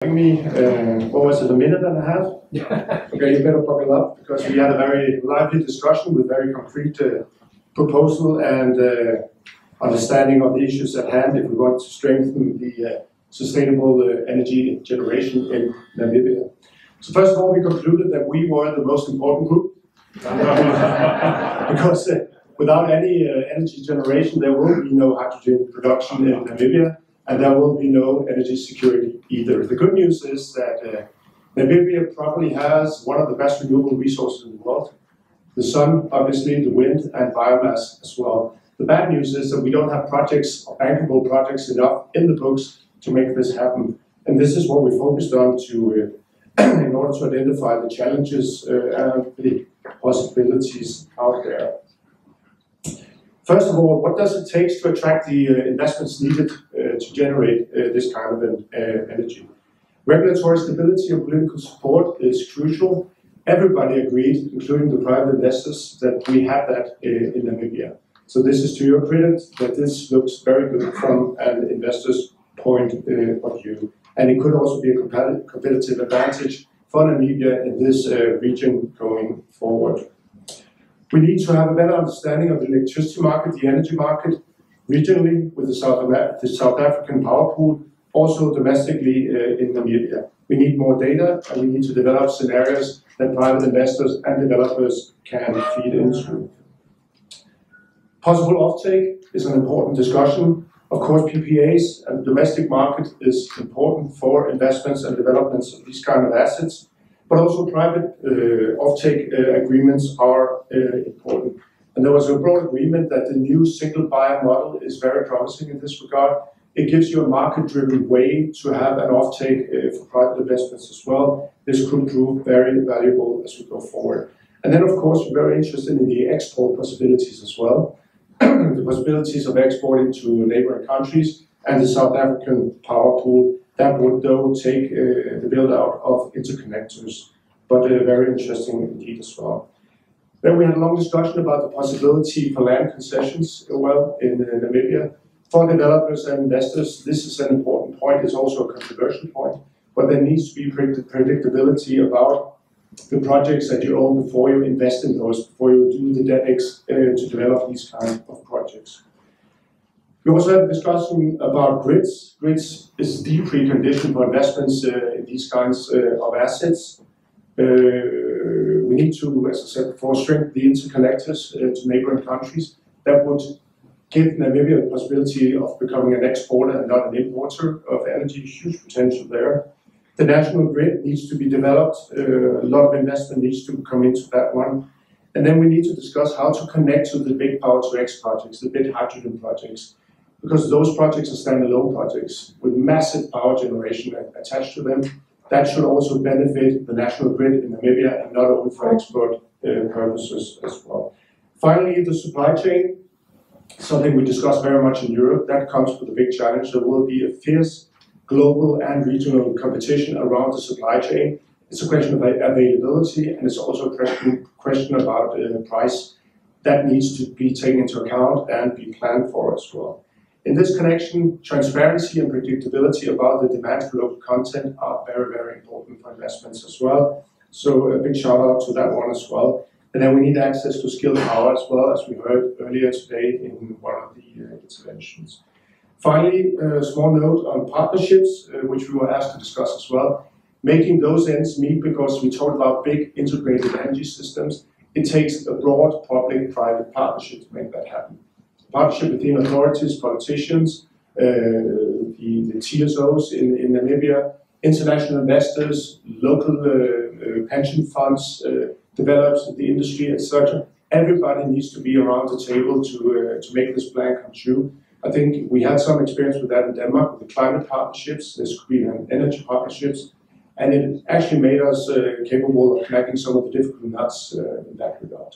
Me, what was it, a minute and a half? Okay, you better buckle up because we had a very lively discussion with very concrete proposal and understanding of the issues at hand if we want to strengthen the sustainable energy generation in Namibia. So first of all, we concluded that we were the most important group because without any energy generation, there will be no hydrogen production in Namibia. And there will be no energy security either. The good news is that Namibia probably has one of the best renewable resources in the world. The sun, obviously, the wind, and biomass as well. The bad news is that we don't have projects, bankable projects enough in the books to make this happen. And this is what we focused on to, in order to identify the challenges and the possibilities out there. First of all, what does it take to attract the investments needed to generate this kind of energy? Regulatory stability and political support is crucial. Everybody agreed, including the private investors, that we have that in Namibia. So this is to your credit that this looks very good from an investor's point of view. And it could also be a competitive advantage for Namibia in this region going forward. We need to have a better understanding of the electricity market, the energy market, regionally with the South African power pool, also domestically in Namibia. We need more data and we need to develop scenarios that private investors and developers can feed into. Possible offtake is an important discussion. Of course, PPAs and the domestic market is important for investments and developments of these kind of assets. But also private offtake agreements are important. And there was a broad agreement that the new single buyer model is very promising in this regard. It gives you a market-driven way to have an offtake for private investments as well. This could prove very valuable as we go forward. And then, of course, we're very interested in the export possibilities as well. The possibilities of exporting to neighboring countries and the South African power pool. That would, though, take the build-out of interconnectors, but very interesting indeed as well. Then we had a long discussion about the possibility for land concessions, in Namibia. For developers and investors, this is an important point. It's also a controversial point, but there needs to be predictability about the projects that you own before you invest in those, before you do the DevEx to develop these kinds of projects. We also had a discussion about grids. Grids is the precondition for investments in these kinds of assets. We need to, as I said before, strengthen the interconnectors to neighboring countries. That would give Namibia the possibility of becoming an exporter and not an importer of energy. Huge potential there. The national grid needs to be developed. A lot of investment needs to come into that one. And then we need to discuss how to connect to the big power-to-X projects, the big hydrogen projects. Because those projects are standalone projects with massive power generation attached to them. That should also benefit the national grid in Namibia and not only for export purposes as well. Finally, the supply chain, something we discussed very much in Europe. That comes with a big challenge. There will be a fierce global and regional competition around the supply chain. It's a question of availability and it's also a question about price. That needs to be taken into account and be planned for as well. In this connection, transparency and predictability about the demand for local content are very, very important for investments as well. So a big shout out to that one as well. And then we need access to skilled power as well, as we heard earlier today in one of the interventions. Finally, a small note on partnerships, which we were asked to discuss as well. Making those ends meet, because we talked about big integrated energy systems. It takes a broad public-private partnership to make that happen. Partnership between authorities, politicians, the TSOs in Namibia, international investors, local pension funds, developers, the industry, etc. Everybody needs to be around the table to make this plan come true. I think we had some experience with that in Denmark, with the climate partnerships, there's green energy partnerships, and it actually made us capable of cracking some of the difficult nuts in that regard.